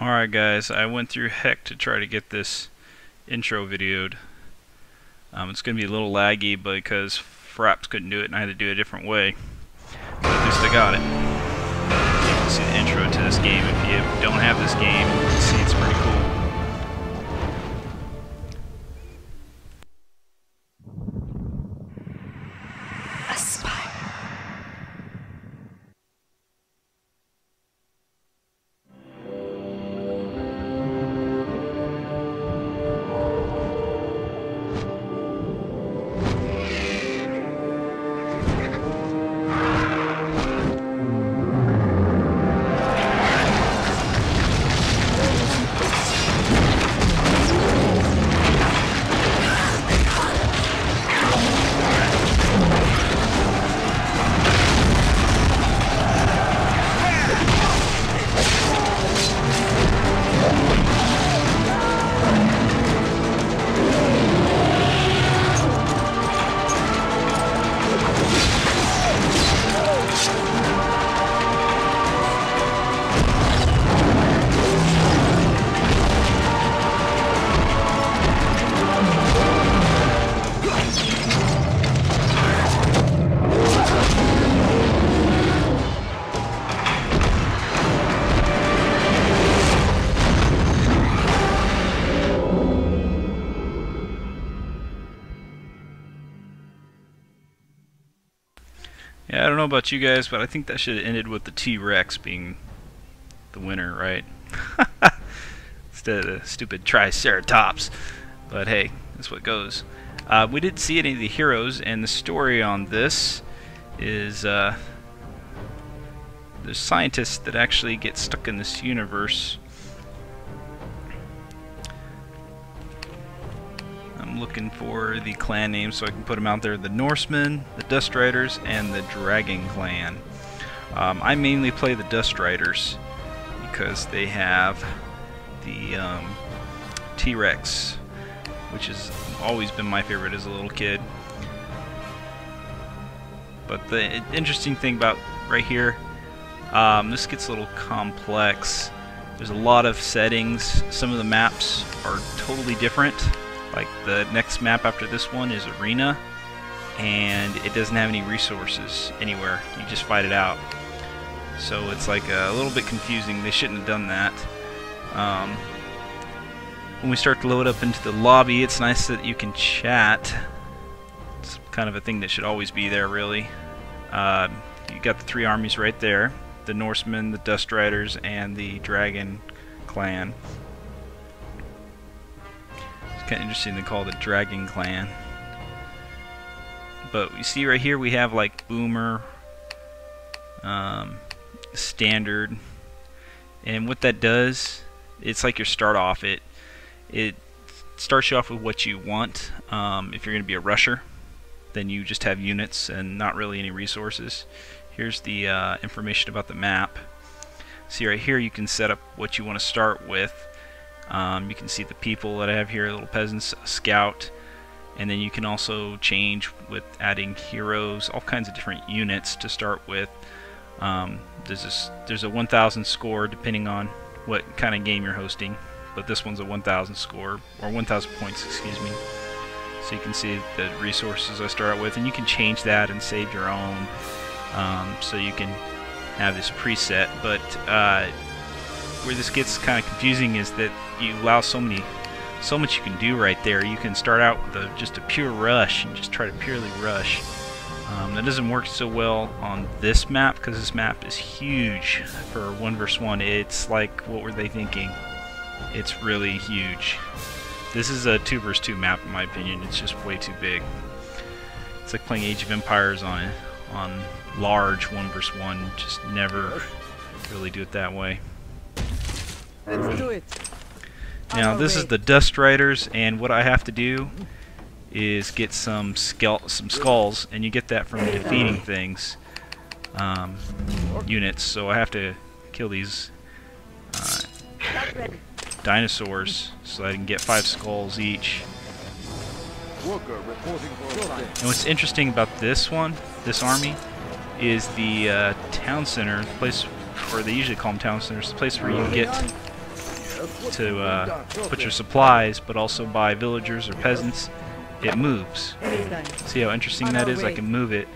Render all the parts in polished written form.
Alright guys, I went through heck to try to get this intro videoed. It's going to be a little laggy because Fraps couldn't do it and I had to do it a different way. But at least I got it. You can see the intro to this game. If you don't have this game, you can see it's pretty cool. Yeah, I don't know about you guys, but I think that should have ended with the T-Rex being the winner, right? Instead of the stupid Triceratops. But hey, that's what goes. We didn't see any of the heroes, and the story on this is there's scientists that actually get stuck in this universe. I'm looking for the clan names so I can put them out there. The Norsemen, the Dust Riders, and the Dragon Clan. I mainly play the Dust Riders because they have the T-Rex, which has always been my favorite as a little kid. But the interesting thing about right here, this gets a little complex. There's a lot of settings. Some of the maps are totally different. Like the next map after this one is Arena, and it doesn't have any resources anywhere. You just fight it out. So it's like a little bit confusing. They shouldn't have done that. When we start to load up into the lobby, it's nice that you can chat. It's kind of a thing that should always be there, really. You got the three armies right there: the Norsemen, the Dust Riders, and the Dragon Clan. Kind of interesting they call it the Dragon Clan. But you see right here we have like Boomer, Standard, and what that does, it's like your start off. It starts you off with what you want. If you're going to be a rusher, then you just have units and not really any resources. Here's the information about the map. See right here you can set up what you want to start with. You can see the people that I have here, little peasants, a scout, and then you can also change with adding heroes, all kinds of different units to start with. There's a 1,000 score depending on what kind of game you're hosting, but this one's a 1,000 score, or 1,000 points, excuse me. So you can see the resources I start out with, and you can change that and save your own, so you can have this preset. But where this gets kind of confusing is that you allow so much you can do right there. You can start out with just a pure rush and just try to purely rush. That doesn't work so well on this map because this map is huge for 1 vs 1. It's like, what were they thinking? It's really huge. This is a 2 vs 2 map in my opinion. It's just way too big. It's like playing Age of Empires on large 1 vs 1. Just never really do it that way. Let's do it. Now this is the Dust Riders, and what I have to do is get some skulls, and you get that from defeating things, units. So I have to kill these dinosaurs so I can get 5 skulls each. And what's interesting about this army, is the town center, the place, or they usually call them town centers, the place where you get to put your supplies, but also buy villagers or peasants, it moves. See how interesting that is? I can move it.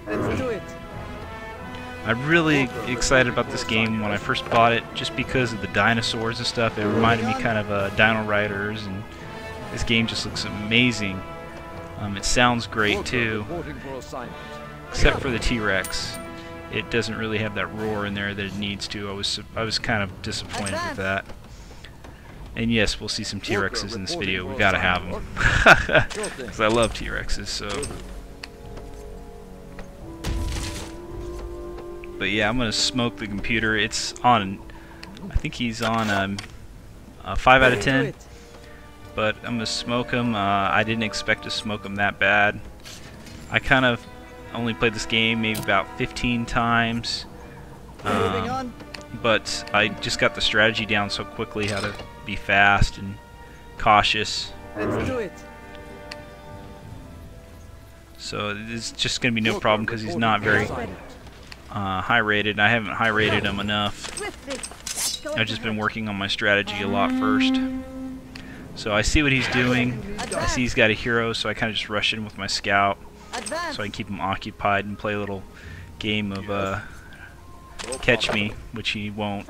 Let's do it. I'm really excited about this game when I first bought it, just because of the dinosaurs and stuff. It reminded me kind of Dino Riders, and this game just looks amazing. It sounds great too, except for the T-Rex. It doesn't really have that roar in there that it needs to. I was kind of disappointed with that. And yes, we'll see some T-Rexes in this video. We gotta have them, because I love T-Rexes. So, but yeah, I'm gonna smoke the computer. It's on. I think he's on 5 out of 10. But I'm gonna smoke him. I didn't expect to smoke him that bad. I kind of only played this game maybe about 15 times, but I just got the strategy down so quickly, how to be fast and cautious. Let's do it. So it's just gonna be no problem because he's not very high rated. I haven't high rated him enough. I've just been working on my strategy a lot first. So I see what he's doing. I see he's got a hero, so I kind of just rush in with my scout, so I can keep him occupied and play a little game of catch me, which he won't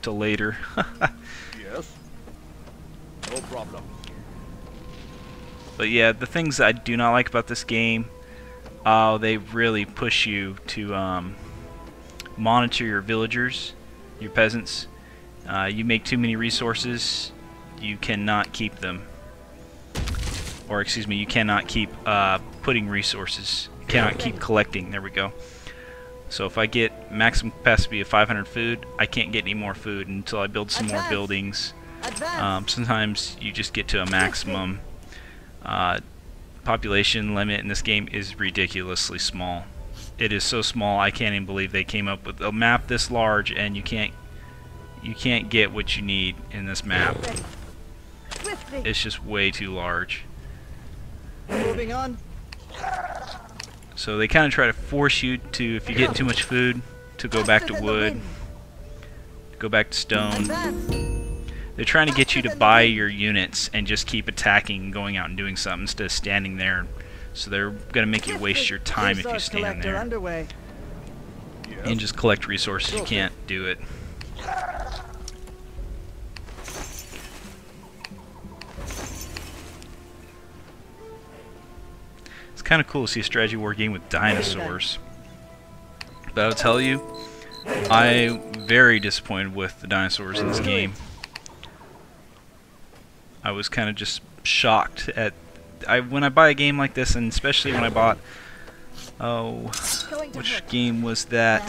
till later. Yes. No problem. But yeah, the things I do not like about this game, they really push you to monitor your villagers, your peasants. You make too many resources, you cannot keep them. Or excuse me, you cannot keep putting resources. You cannot keep collecting. There we go. So if I get maximum capacity of 500 food, I can't get any more food until I build some more buildings. Sometimes you just get to a maximum. Population limit in this game is ridiculously small. It is so small, I can't even believe they came up with a map this large, and you can't get what you need in this map. It's just way too large. Moving on. So they kind of try to force you to, if you get too much food, to go back to wood, go back to stone. They're trying to get you to buy your units and just keep attacking and going out and doing something instead of standing there. So they're going to make you waste your time if you stand there and just collect resources. You can't do it. It's kind of cool to see a strategy war game with dinosaurs. But I'll tell you, I'm very disappointed with the dinosaurs in this game. I was kind of just shocked at when I buy a game like this, and especially when I bought, which game was that?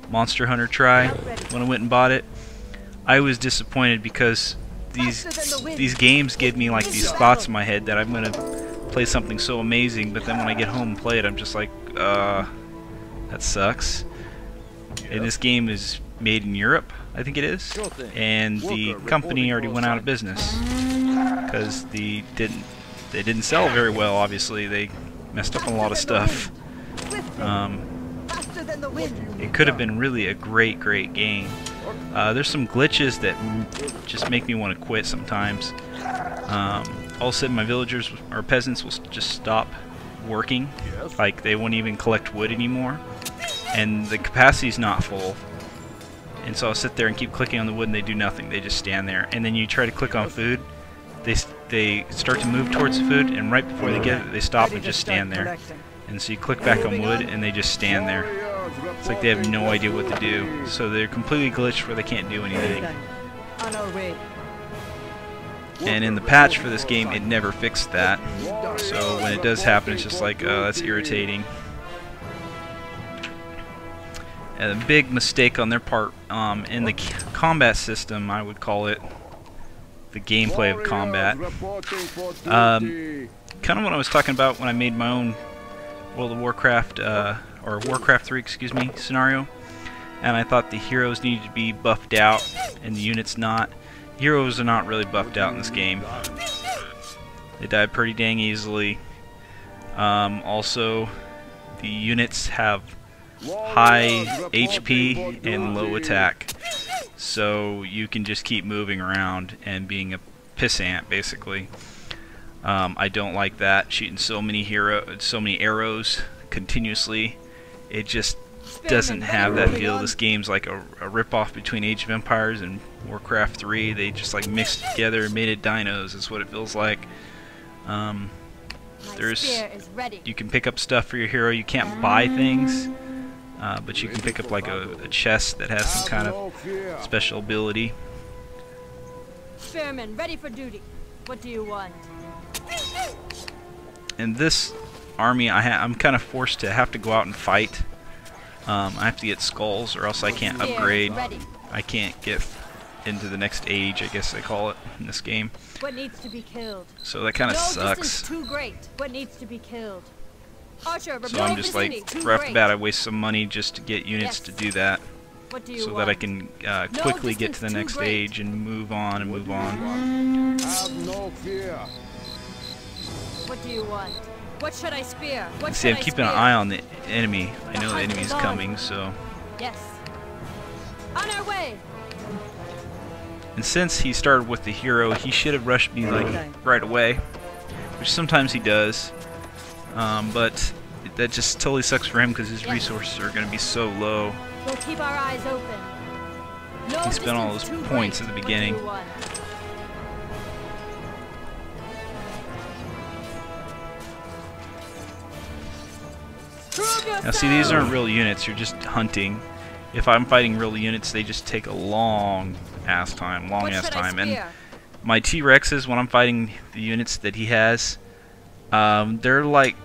Monster Hunter Try. When I went and bought it, I was disappointed because these games give me like these thoughts in my head that I'm gonna play something so amazing, but then when I get home and play it, I'm just like, that sucks. And this game is made in Europe, I think it is, and the company already went out of business because they didn't sell very well. Obviously, they messed up on a lot of stuff. It could have been really a great game. There's some glitches that just make me want to quit sometimes. All of a sudden, my villagers or peasants will just stop working, like they won't even collect wood anymore, and the capacity's not full. And so I'll sit there and keep clicking on the wood and they do nothing. They just stand there. And then you try to click on food, they start to move towards the food, and right before they get it, they stop and just stand there. And so you click back on wood and they just stand there. It's like they have no idea what to do. So they're completely glitched where they can't do anything. On our way. And in the patch for this game, it never fixed that. So when it does happen, it's just like, that's irritating. And a big mistake on their part in the combat system, I would call it, the gameplay of combat. Kind of what I was talking about when I made my own World of Warcraft, or Warcraft 3, excuse me, scenario. And I thought the heroes needed to be buffed out, and the units not. Heroes are not really buffed out in this game. They die pretty dang easily. Also, the units have high HP and low attack. so you can just keep moving around and being a pissant, basically. I don't like that, shooting so many arrows continuously. It just doesn't have that feel. This game's like a rip-off between Age of Empires and Warcraft 3. They just like mixed together and made it dinos, is what it feels like. You can pick up stuff for your hero. You can't buy things, but you can pick up like a chest that has some kind of special ability. Spearman, ready for duty. What do you want? In this army, I'm kind of forced to have to go out and fight. I have to get skulls, or else I can't upgrade. I can't get into the next age, I guess they call it in this game. What needs to be killed? So that kind of sucks. Too great. What needs to be killed? Archer, so I'm just like, right off the bat, I waste some money just to get units to do that, so that I can quickly get to the next age and move on and move on. Have no fear. What do you want? What should I spear? See, I'm keeping an eye on the enemy. I know the enemy's coming, so. Yes. On our way. And since he started with the hero, he should have rushed me like right away, which sometimes he does. But that just totally sucks for him because his resources are going to be so low. We'll keep our eyes open. No, he spent all those points at the beginning. Now see, these aren't real units, you're just hunting. If I'm fighting real units, they just take a long ass time. And my T-Rexes, when I'm fighting the units that he has, they're like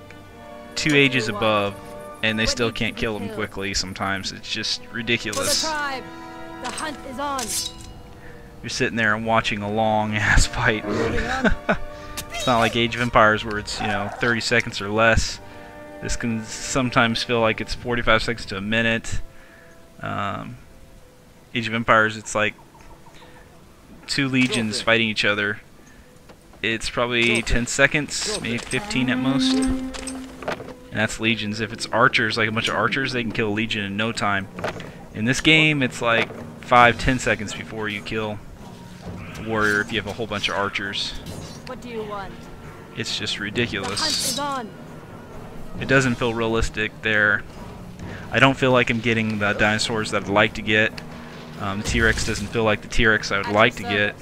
2 ages above, and they still can't kill him quickly sometimes. It's just ridiculous. The hunt is on. You're sitting there and watching a long ass fight. It's not like Age of Empires where it's, 30 seconds or less. This can sometimes feel like it's 45 seconds to a minute. Age of Empires, it's like 2 legions fighting each other. It's probably 10 seconds, maybe 15 at most. And that's legions. If it's archers, like a bunch of archers, they can kill a legion in no time. In this game, it's like 5-10 seconds before you kill a warrior if you have a whole bunch of archers. What do you want? It's just ridiculous. The hunt is on. It doesn't feel realistic there. I don't feel like I'm getting the dinosaurs that I'd like to get. The T-Rex doesn't feel like the T-Rex I would like to get.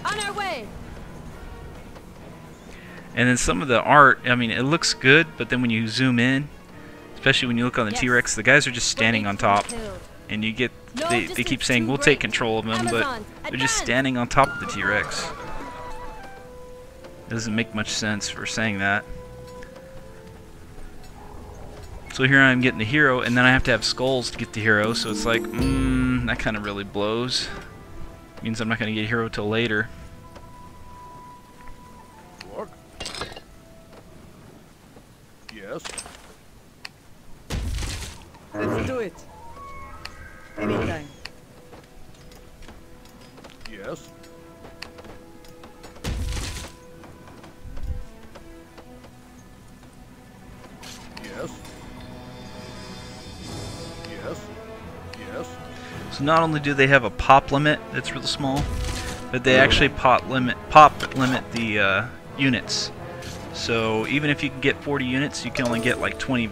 On our way. And then some of the art, I mean, it looks good, but then when you zoom in, especially when you look on the T-Rex, the guys are just standing on top. And you get, they keep saying, we'll take control of them, but they're just standing on top of the T-Rex. It doesn't make much sense for saying that. So here I'm getting the hero, and then I have to have skulls to get the hero, so it's like, that kind of really blows. Means I'm not going to get a hero till later. Work. Yes. Let's do it. Anytime. Yes. Yes. Yes. Yes. So not only do they have a pop limit that's real small, but they actually pop limit the units. So even if you can get 40 units, you can only get like 20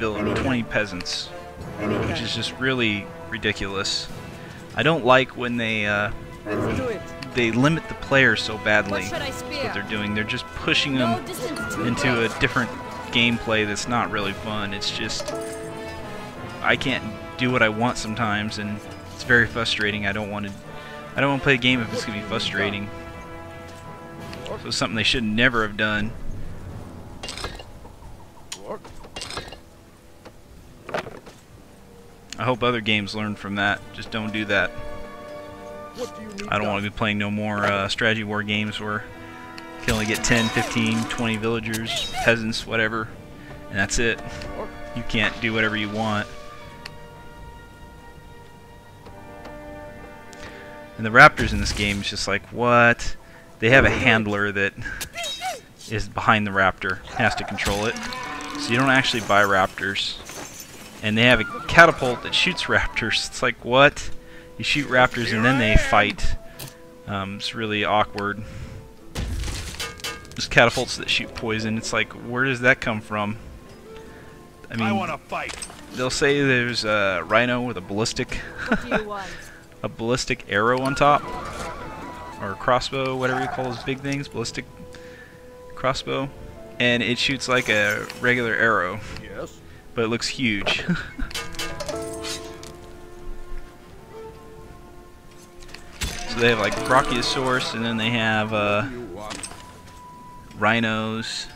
peasants, which is just really ridiculous. I don't like when they limit the players so badly. That's what they're doing. They're just pushing them into a different gameplay that's not really fun. It's just, I can't do what I want sometimes, and it's very frustrating. I don't want to play a game if it's gonna be frustrating. So it's something they should never have done. I hope other games learn from that. Just don't do that. I don't want to be playing no more strategy war games where you can only get 10, 15, 20 villagers, peasants, whatever, and that's it. You can't do whatever you want. And the raptors in this game is just like, what? They have a handler that is behind the raptor, has to control it. So you don't actually buy raptors. And they have a catapult that shoots raptors. It's like, what? You shoot raptors and then they fight. It's really awkward. There's catapults that shoot poison. It's like, where does that come from? I mean, I want to fight. they'll say there's a rhino with a ballistic, What do you want? a ballistic arrow on top, or a crossbow, whatever you call those big things, ballistic crossbow, and it shoots like a regular arrow, Yes. but it looks huge. So they have like Brachiosaurus, and then they have rhinos.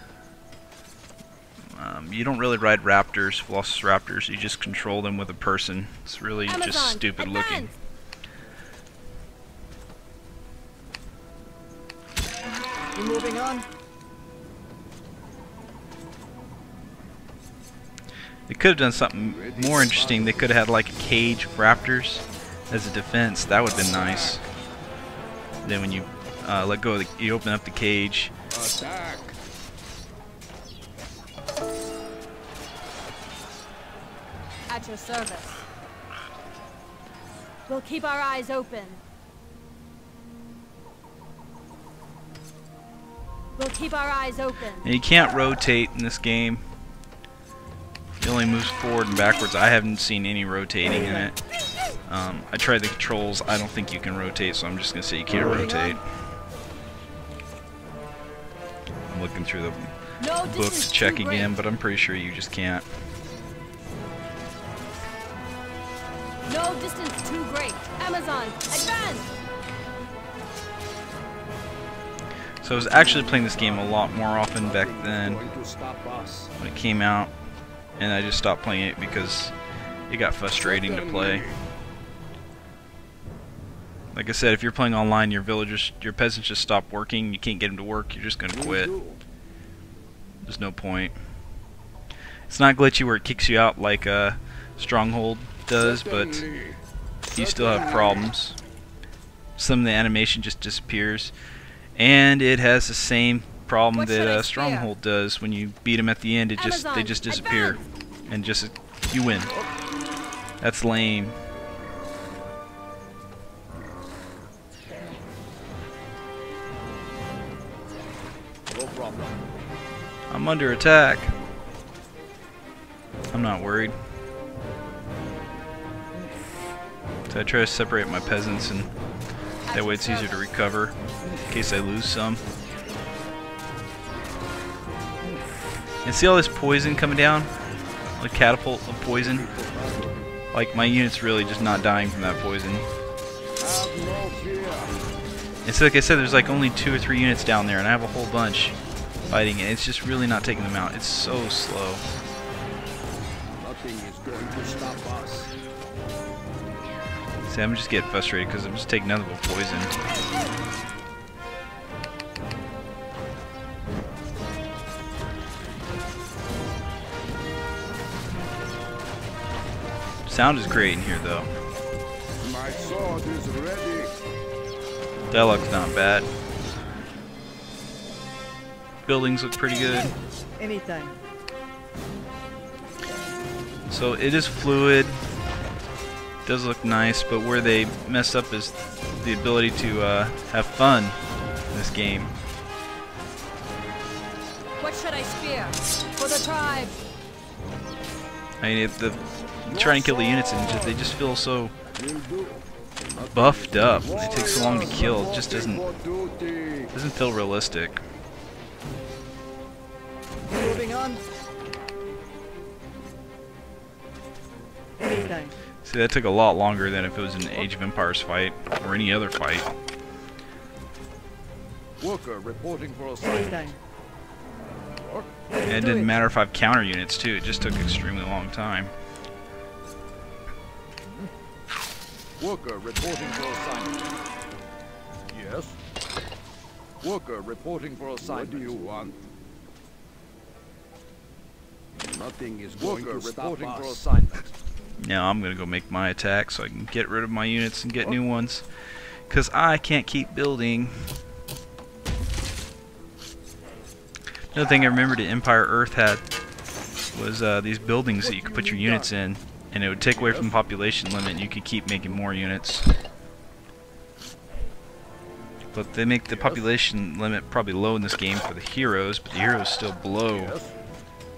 You don't really ride raptors, velociraptors. You just control them with a person. It's really just Amazon, stupid looking. advance! You moving on? They could have done something more interesting. They could have had like a cage of raptors as a defense. That would have been nice. Then when you let go of the, you open up the cage. Attack. At your service. We'll keep our eyes open. We'll keep our eyes open. And you can't rotate in this game. It only moves forward and backwards. I haven't seen any rotating in it. I tried the controls. I don't think you can rotate, so I'm just going to say you can't rotate. I'm looking through the No book distance to check too again, great. but I'm pretty sure you just can't. No distance too great. Amazon, advance! So I was actually playing this game a lot more often back then Going to stop us. when it came out, and I just stopped playing it because it got frustrating to play. Like I said, if you're playing online, your villagers, your peasants just stop working. You can't get them to work. You're just gonna quit. There's no point. It's not glitchy where it kicks you out like Stronghold does, but you still have problems. Some of the animation just disappears, and it has the same problem What should I that spear? Stronghold does. When you beat them at the end, they Amazon, just disappear, advance! and just you win. That's lame. No problem. I'm under attack. I'm not worried. So I try to separate my peasants, and that way it's easier to recover in case I lose some. And see all this poison coming down? Like catapult of poison? Like my unit's really just not dying from that poison. Have no fear. And so like I said, there's like only 2 or 3 units down there, and I have a whole bunch fighting, and it's just really not taking them out. It's so slow. Nothing is going to stop us. See, I'm just getting frustrated because I'm just taking nothing but poison. Sound is great in here, though. My sword is ready. Dialogue's not bad. Buildings look pretty good. Anytime. So it is fluid. Does look nice, but where they messed up is the ability to have fun in this game. What should I spear? For the tribe. I mean, you try and kill the units, and they just feel so buffed up. They take so long to kill. It just doesn't feel realistic. You moving on? Anytime. See, that took a lot longer than if it was an Age of Empires fight or any other fight. Worker reporting for assignment. Anytime. And it didn't matter if I have counter units too. It just took an extremely long time. Worker reporting for assignment. Yes. Worker reporting for assignment. What do you want? Nothing is going to stop us. For assignment. Now I'm gonna go make my attack so I can get rid of my units and get new ones, because I can't keep building. Another thing I remembered that Empire Earth had was these buildings that you could put your units in, and it would take away from the population limit, and you could keep making more units. But they make the population limit probably low in this game for the heroes, but the heroes still blow.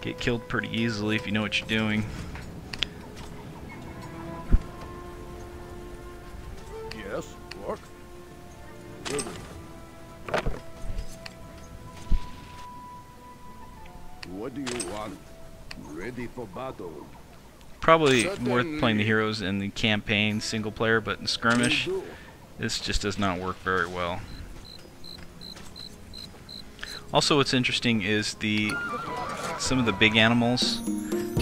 Get killed pretty easily if you know what you're doing. Yes, work. Good. What do you want? Ready for battle. Probably worth playing the heroes in the campaign single player, but in skirmish, this just does not work very well. Also, what's interesting is some of the big animals,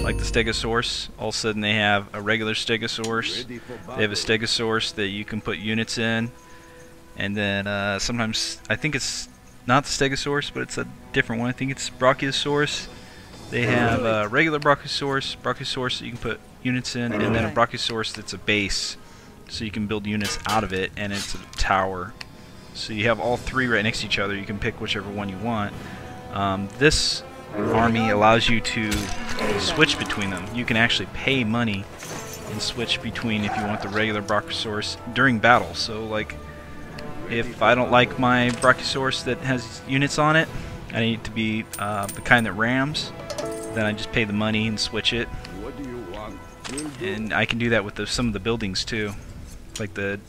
like the Stegosaurus. All of a sudden, they have a regular Stegosaurus. They have a Stegosaurus that you can put units in, and then sometimes I think it's not the Stegosaurus, but it's a different one. I think it's Brachiosaurus. They have a regular Brachiosaurus that you can put units in, and then a Brachiosaurus that's a base, so you can build units out of it, and it's a tower. So you have all three right next to each other. You can pick whichever one you want. This army allows you to switch between them. You can actually pay money and switch between if you want the regular Brachiosaurus during battle. So like, if I don't like my Brachiosaurus that has units on it, I need it to be the kind that rams, then I just pay the money and switch it. What do you want? And I can do that with some of the buildings too, like the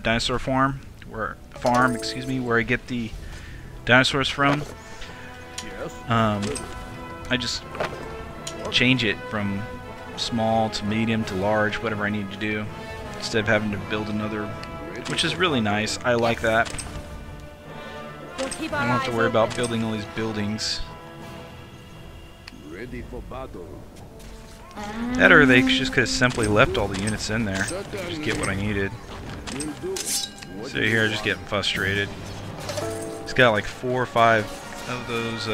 dinosaur farm, where I get the dinosaurs from. I just change it from small to medium to large, whatever I need to do, instead of having to build another, which is really nice. I like that. We'll keep I our don't have to eyes worry about open. building all these buildings. Ready for battle. That, or they just could have simply left all the units in there, just get what I needed. So here I'm just getting frustrated. It's got like 4 or 5 of those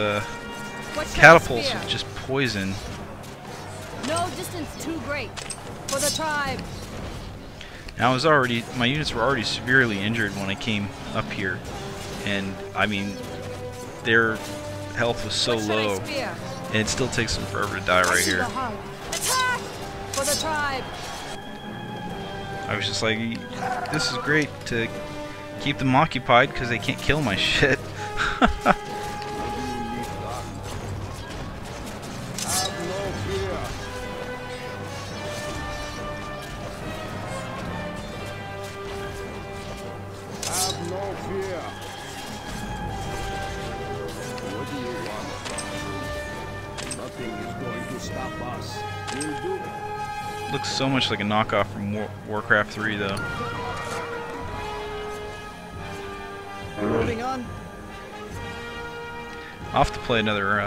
What's that catapults spear? with just poison. No distance too great. For the tribe. Now my units were already severely injured when I came up here, and I mean their health was so What should I low, spear? and it still takes them forever to die right here. Attack! For the tribe. I was just like, this is great to keep them occupied because they can't kill my shit. Have no fear. What do you want? Nothing is going to stop us. We'll do it. Looks so much like a knockoff from Warcraft 3 though. Moving on. I'll have to play another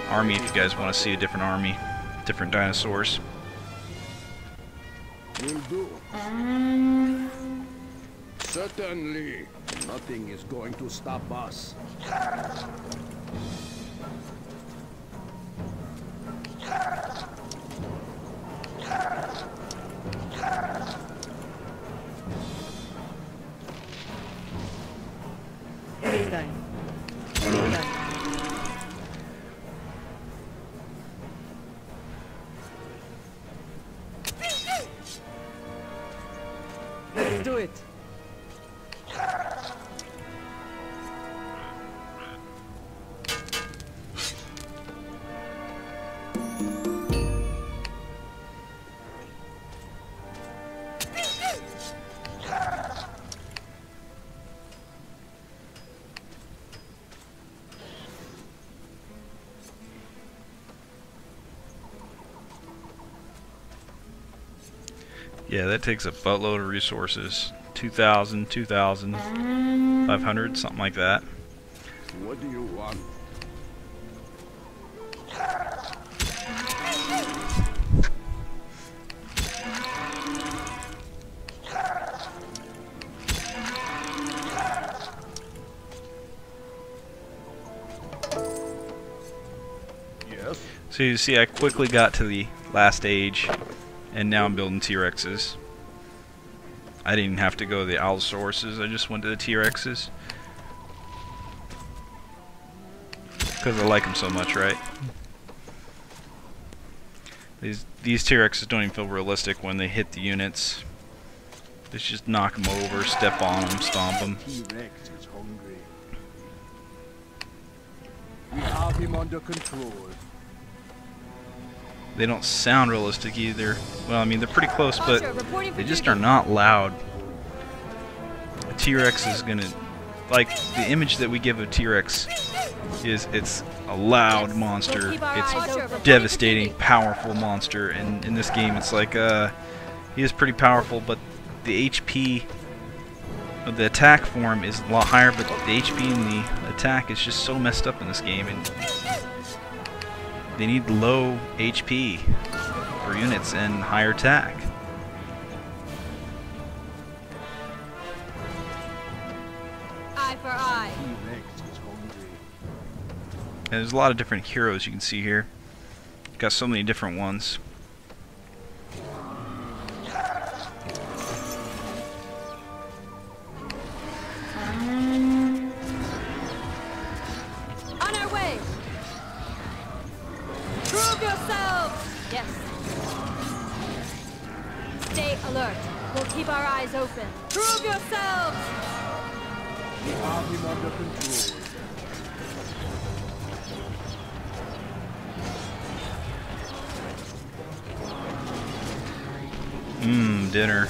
army if you guys want to see a different army, different dinosaurs. Will do. Certainly. Nothing is going to stop us. Anytime. Anytime. Let's do it. Yeah, that takes a buttload of resources. 2,000, 2,500, something like that. What do you want? Yes. So you see I quickly got to the last age, and now I'm building T-Rexes. I didn't have to go to the Allosaurus, I just went to the T-Rexes. Because I like them so much, right? These T-Rexes don't even feel realistic when they hit the units. They just knock them over, step on them, stomp them. T-Rex is hungry. We have him under control. They don't sound realistic either. Well, I mean, they're pretty close, but Archer, reporting for they just duty. are not loud. A T-Rex is gonna... Like, the image that we give of T-Rex is it's a loud monster. Keep our It's eyes open. Reporting devastating, for duty. powerful monster. And in this game, it's like, he is pretty powerful, but the HP of the attack form is a lot higher, but the HP in the attack is just so messed up in this game, and they need low HP for units and higher attack. Eye for eye. T-Rex is hungry. And there's a lot of different heroes you can see here. Got so many different ones. On our way. Prove yourselves. Yes. Stay alert. We'll keep our eyes open. Prove yourselves. We have him under control. Dinner.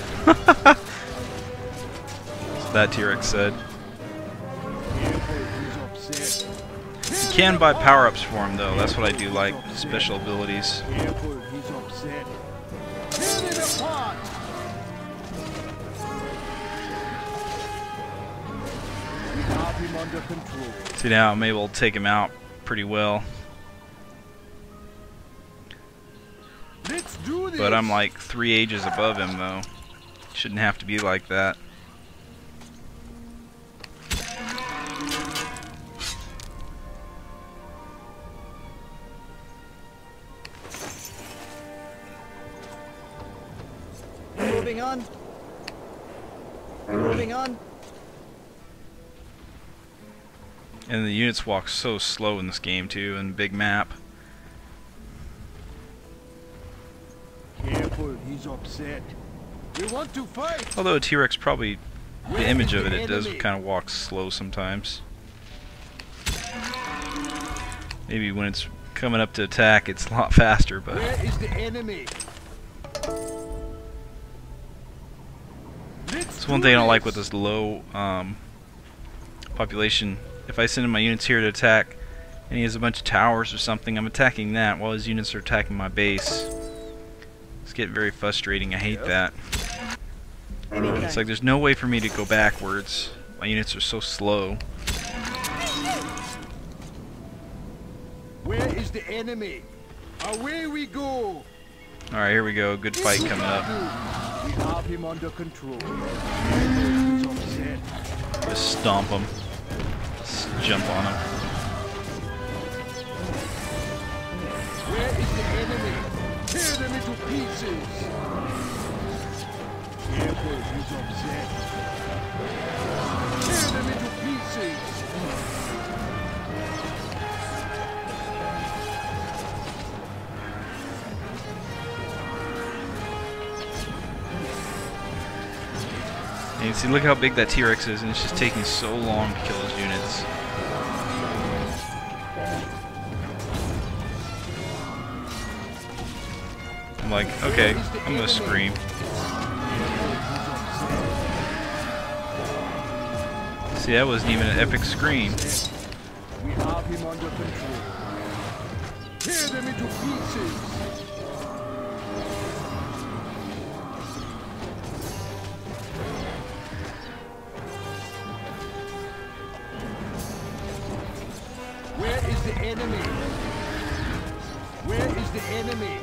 That T-Rex said. Careful, he's upset. You can buy power-ups for him, though. That's what I do like. Special abilities. Careful, he's upset. Tear it apart! We have him under control. See, now I'm able to take him out pretty well. Let's do this! But I'm like 3 ages above him, though. Shouldn't have to be like that. Moving on. Moving on. And the units walk so slow in this game, too, and big map. Careful, he's upset. We want to fight! Although a T-Rex probably, the Where image is of it, the it does enemy? kind of walk slow sometimes. Maybe when it's coming up to attack, it's a lot faster, but Where is the enemy? it's one thing I don't like with this low population. If I send in my units here to attack, and he has a bunch of towers or something, I'm attacking that while his units are attacking my base. It's getting very frustrating. I hate that. It's like there's no way for me to go backwards. My units are so slow. Where is the enemy? Away we go! Alright, here we go. Good fight coming up. We have him under control. He's upset. Just stomp him. Just jump on him. Where is the enemy? Tear them into pieces! Careful, he's upset. Tear them into pieces! And you see, look how big that T-Rex is, and it's just taking so long to kill his units. I'm like, okay, I'm gonna scream. See, that wasn't even an epic scream. We have him under control. Tear them into pieces! Where is the enemy? Where is the enemy?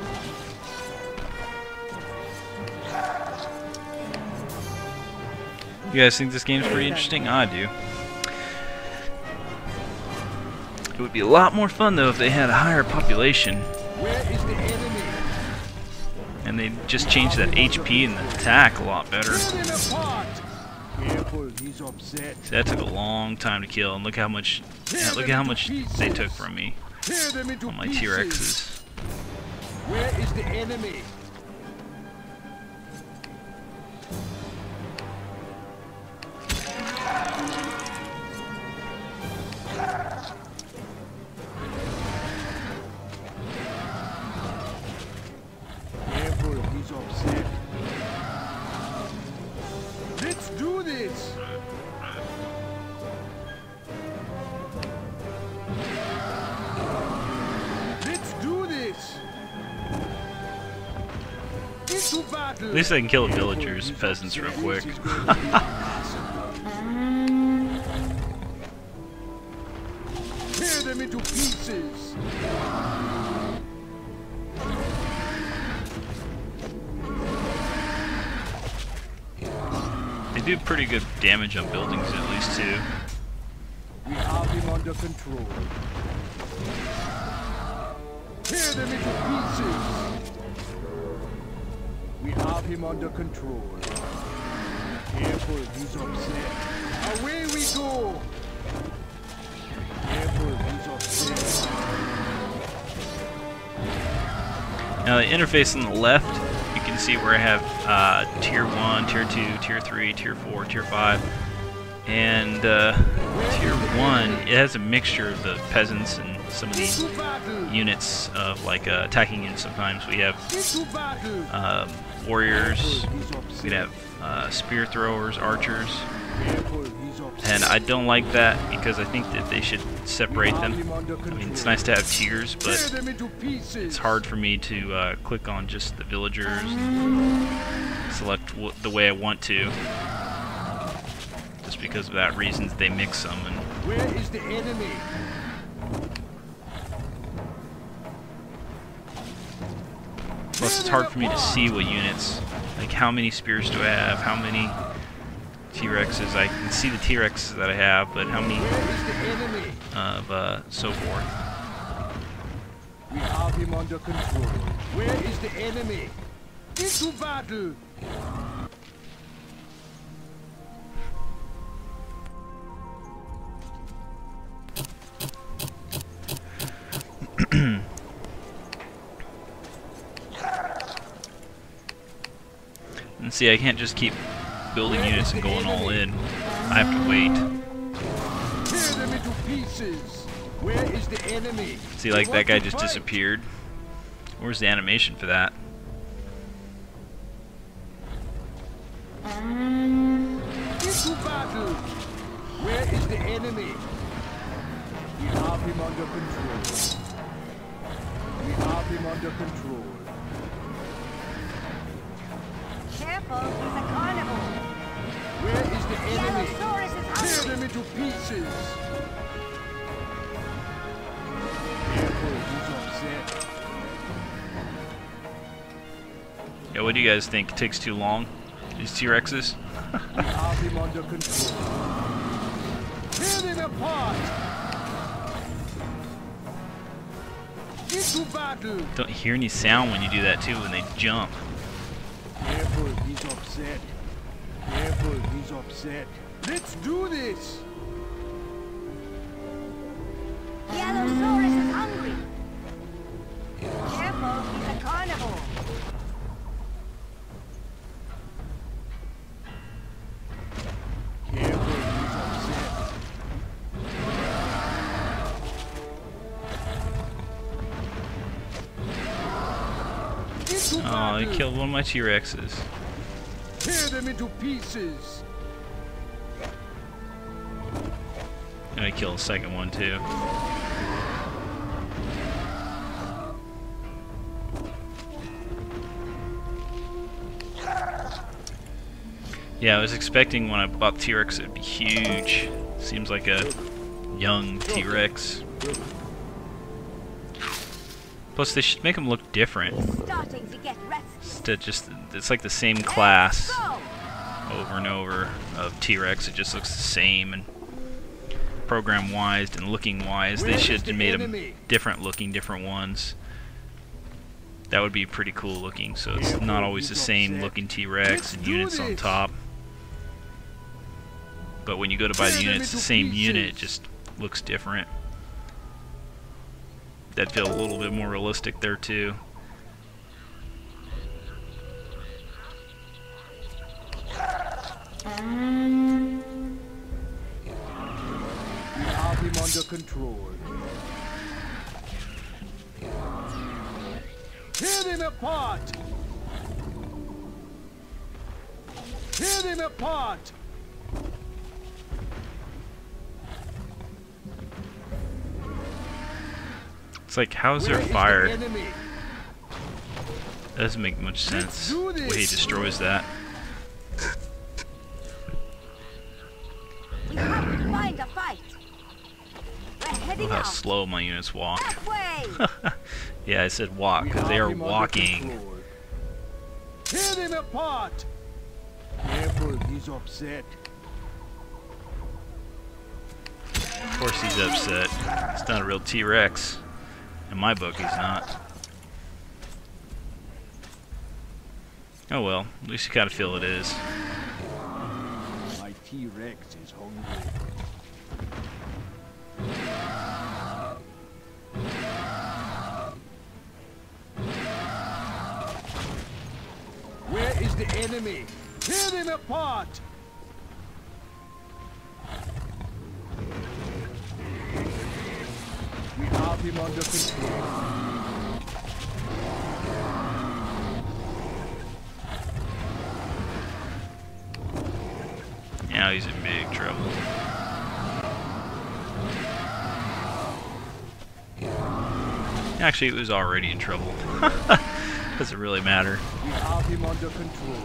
You guys think this game's pretty interesting? I do. It would be a lot more fun though if they had a higher population Where is the enemy? and they just changed that HP and the attack a lot better. Tear them apart! Careful, he's upset. See, that took a long time to kill, and look how much they took from me Tear them into on my pieces. T-Rexes. Where is the enemy? Careful, he's upset. Let's do this! Let's do this! Into battle! At least I can kill villagers, peasants real quick. Tear them into pieces! They do pretty good damage on buildings at least too. We have him under control. Tear them into pieces! We have him under control. Careful, he's upset. Away we go! Careful, he's upset. Now the interface on the left, you can see where I have Tier 1, Tier 2, Tier 3, Tier 4, Tier 5. And Tier 1, it has a mixture of the peasants and some of the units of like attacking units sometimes. We have warriors, we'd have spear throwers, archers. And I don't like that because I think that they should separate them. I mean, it's nice to have tiers, but it's hard for me to click on just the villagers and select the way I want to. Just because of that reason, they mix them. And where is the enemy? plus, it's hard for me to see what units, like how many spears do I have, how many T-Rexes. I can see the T-Rexes that I have, but how many of so forth. We have him under control. Where is the enemy? Into battle! And see, I can't just keep building units and going all in. I have to wait. Tear them into pieces. Where is the enemy? See, like that guy just disappeared. Where's the animation for that? Into battle. Where is the enemy? We have him under control. We have him under control. Careful, he's a carnivore. Where is the enemy? Dinosaurs is Tear hungry. them into pieces. Careful, he's upset. Yeah, what do you guys think? It takes too long? These T-Rexes? We have him under control. Tear them apart. Into battle. Don't hear any sound when you do that too, when they jump. Careful, he's upset. Careful, he's upset. Let's do this. Dinosaurs is hungry. Careful, he's a carnivore. Careful, he's upset. Into Oh, battle. he killed one of my T-Rexes. Tear them into pieces. And I killed a second one too. Yeah, I was expecting when I bought T-Rex it'd be huge. Seems like a young T-Rex. Plus, they should make them look different. Starting to get restless. It's like the same class Go! over and over of T-Rex. It just looks the same, and program-wise and looking-wise, they should have made them different looking, different ones. That would be pretty cool looking. So it's not always the same looking T-Rex and units on top. But when you go to buy the unit, it's the same unit. It just looks different. That'd feel a little bit more realistic there too. under control. Tear them apart! Tear them apart! It's like, how's there fire? That doesn't make much sense, the way he destroys that. We have to find a fight. We're heading Look how out. slow my units walk. Halfway. Yeah, I said walk, because they are walking. Tear them apart! Careful, he's upset. Of course he's upset. It's not a real T-Rex. In my book, he's not. Oh well, at least you kind of feel it is. My T-Rex is hungry. Where is the enemy? Tear them apart! We have him under control. Now he's in big trouble. Actually, it was already in trouble. Doesn't really matter. We have him under control.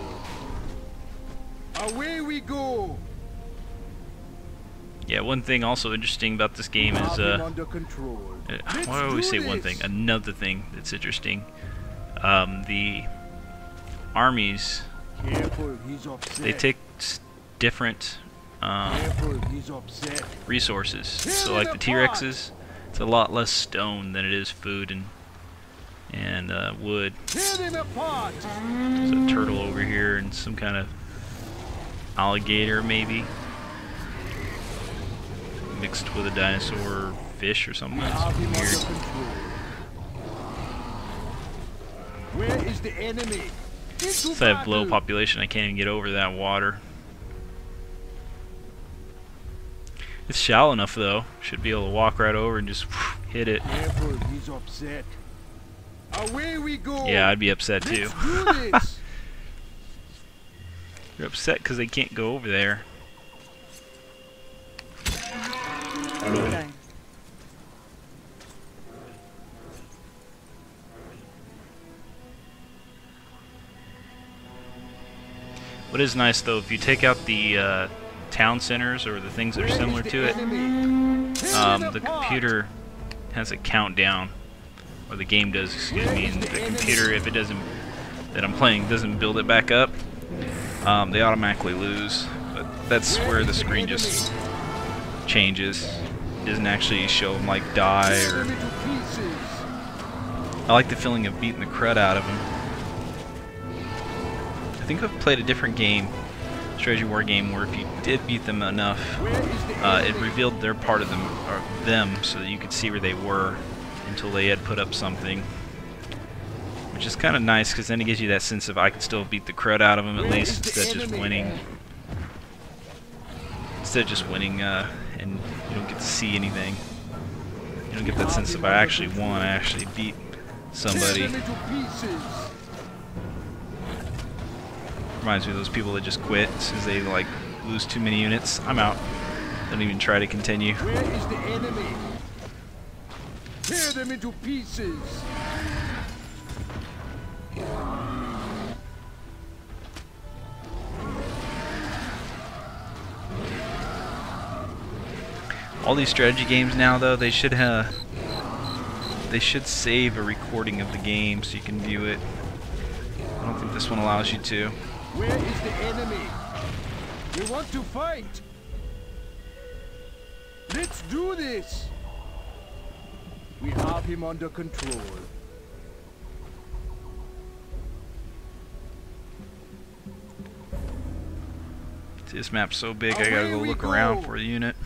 Away we go! Yeah, one thing also interesting about this game is, why do I always say one thing? Another thing that's interesting. The armies, Careful, he's upset. they take different Careful, he's upset. resources. So like the T-Rexes, it's a lot less stone than it is food and wood. Tear them apart! There's a turtle over here and some kind of alligator maybe, mixed with a dinosaur fish or something. That's Have him weird. under control. Where is the enemy? Into Since I have low battle. population, I can't even get over that water. It's shallow enough though. Should be able to walk right over and just hit it. Careful, he's upset. Away we go! Yeah, I'd be upset too. Let's do this! You're upset because they can't go over there. Anytime. What is nice though, if you take out the town centers or the things that are similar to it, the computer has a countdown, or the game does, excuse me, and the computer, if it doesn't, that I'm playing, doesn't build it back up, they automatically lose. But that's where the screen just changes. It doesn't actually show them like die, or I like the feeling of beating the crud out of them. I think I've played a different game, strategy war game, where if you did beat them enough, it revealed their part of them, or them, so that you could see where they were until they had put up something, which is kind of nice because then it gives you that sense of I can still beat the crud out of them at least, instead of just winning. Instead of just winning, and you don't get to see anything. You don't get that sense of I actually won, I actually beat somebody. Reminds me of those people that just quit as soon as they like lose too many units. I'm out. Don't even try to continue. Where is the enemy? Tear them into pieces. All these strategy games now, though, they should save a recording of the game so you can view it. I don't think this one allows you to. Where is the enemy? We want to fight. Let's do this. We have him under control. This map's so big, I gotta go look around for a unit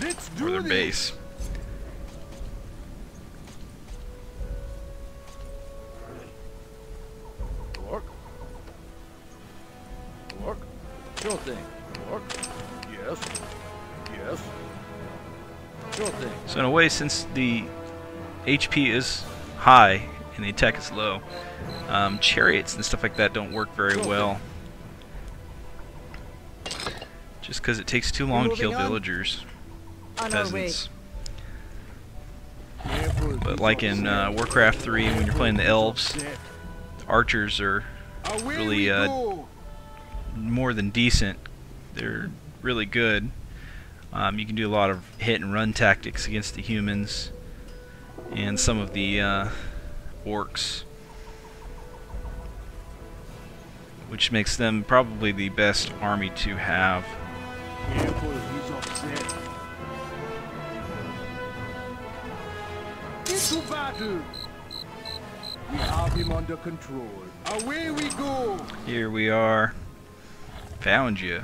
Let's for do their this. base. Work. Work. Sure thing. Work. Yes. Yes. Sure thing. So in a way, since the HP is high and the attack is low, chariots and stuff like that don't work very well. Just because it takes too long to kill villagers, peasants. But like in Warcraft 3, when you're playing the elves, archers are really more than decent. They're really good. You can do a lot of hit and run tactics against the humans and some of the orcs, which makes them probably the best army to have. Careful, he's upset. Into battle! We have him under control. Away we go! Here we are. Found you.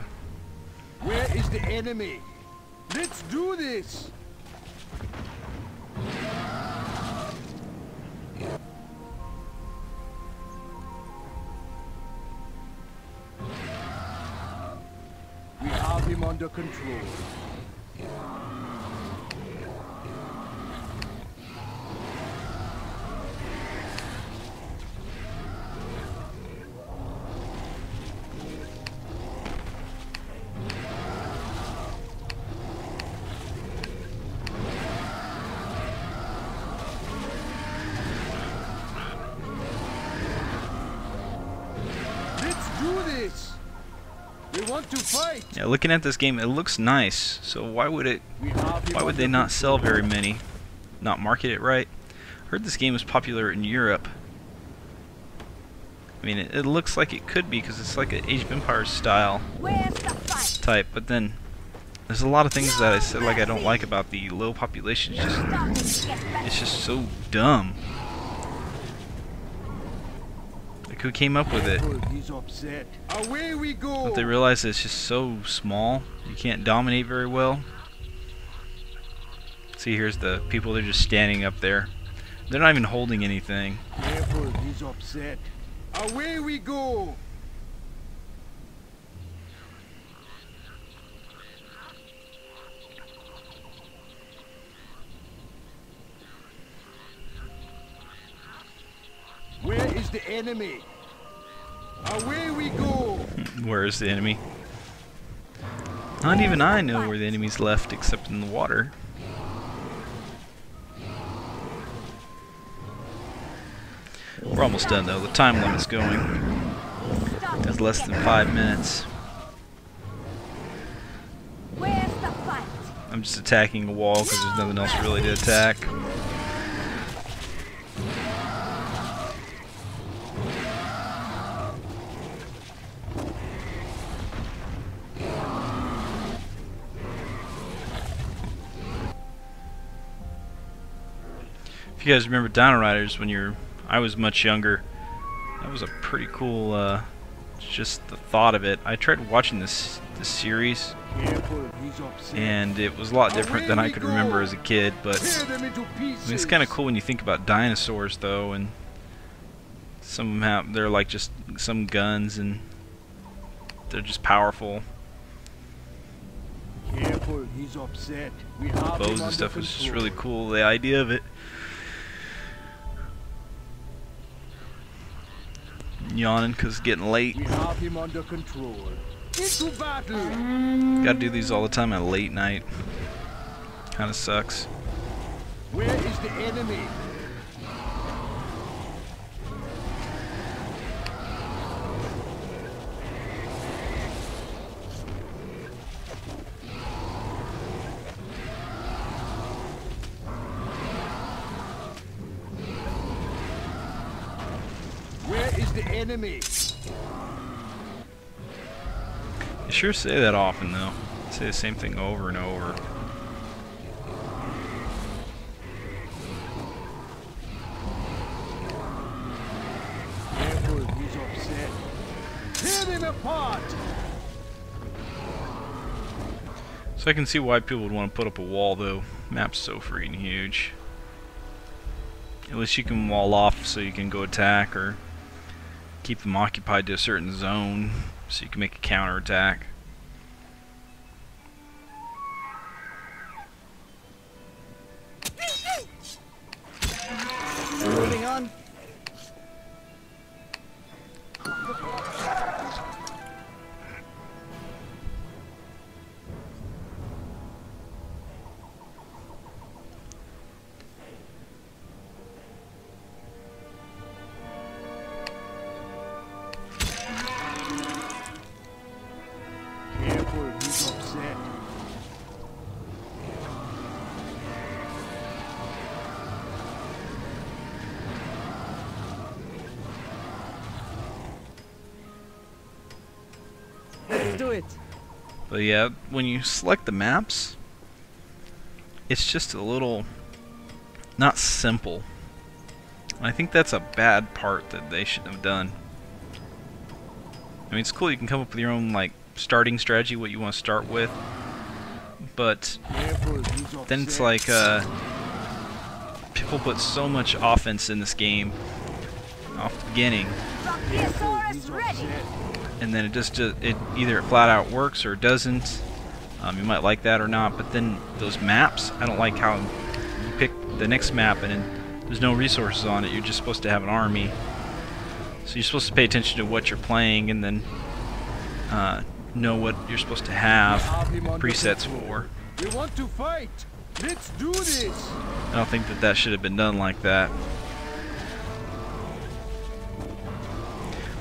Where is the enemy? Let's do this! We have him under control. Let's do this! We want to fight! Yeah, looking at this game, it looks nice. So why would they not sell very many? Not market it right? I heard this game was popular in Europe. I mean, it looks like it could be because it's like an Age of Empires style type, but then there's a lot of things that I said like I don't like about the low population. It's just so dumb. Like, who came up with it? He's upset. Away we go! Don't they realize that it's just so small? You can't dominate very well. See, here's the people. They're just standing up there. They're not even holding anything. Careful, he's upset. Away we go! Where is the enemy? Away we go! Where is the enemy? Not even I know where the enemy's left, except in the water. We're almost done though. The time limit's going. It's less than 5 minutes. Where's the fight? I'm just attacking a wall because there's nothing else really to attack. If you guys remember Dino Riders when I was much younger, that was a pretty cool, just the thought of it. I tried watching this series, and it was a lot different than I could remember as a kid, but I mean, it's kind of cool when you think about dinosaurs though, and some of them they're like just some guns, and they're just powerful. Careful, he's upset. We have Bows and stuff was just really cool, the idea of it. Yawning because it's getting late. We have him under control. Into battle. Gotta do these all the time at late night. Kinda sucks. Where is the enemy? Where is the enemy? You sure say that often though. Say the same thing over and over. Careful, he's upset. Tear him apart! So I can see why people would want to put up a wall though. Map's so freaking huge. At least you can wall off so you can go attack, or keep them occupied to a certain zone so you can make a counterattack. set. Let's do it. But yeah, when you select the maps, it's just a little not simple. And I think that's a bad part that they should have done. I mean, it's cool you can come up with your own like starting strategy, what you want to start with, but then it's like people put so much offense in this game off the beginning, and then it either flat out works or it doesn't. You might like that or not, but then those maps, I don't like how you pick the next map and then there's no resources on it. You're just supposed to have an army, so you're supposed to pay attention to what you're playing and then know what you're supposed to have presets for. We want to fight. Let's do this. I don't think that should have been done like that.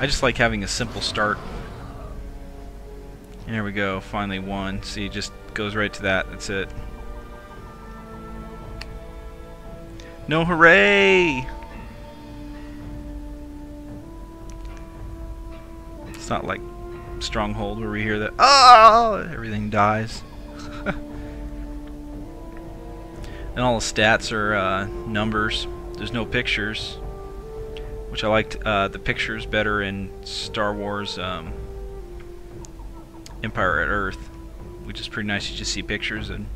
I just like having a simple start. And there we go, finally won. See, it just goes right to that. That's it. No, hooray! It's not like Stronghold where we hear that, oh, everything dies. And all the stats are numbers. There's no pictures, which I liked the pictures better in Star Wars Empire at Earth, which is pretty nice. You just see pictures and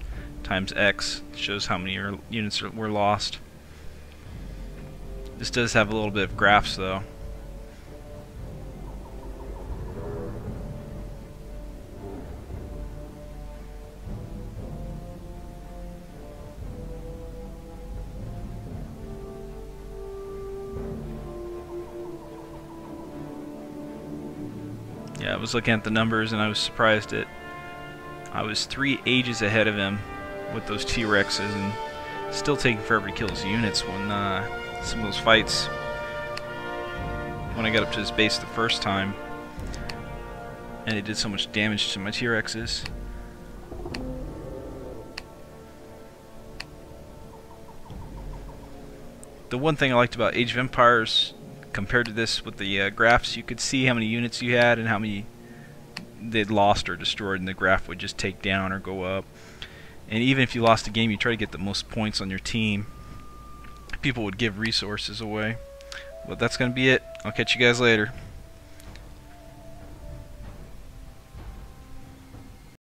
times X shows how many units were lost. This does have a little bit of graphs though. Yeah, I was looking at the numbers and I was surprised that I was 3 ages ahead of him with those T-Rexes and still taking forever to kill his units when some of those fights, when I got up to his base the first time and it did so much damage to my T-Rexes. The one thing I liked about Age of Empires compared to this with the graphs, you could see how many units you had and how many they'd lost or destroyed, and the graph would just take down or go up. And even if you lost a game, you try to get the most points on your team. People would give resources away. But that's going to be it. I'll catch you guys later.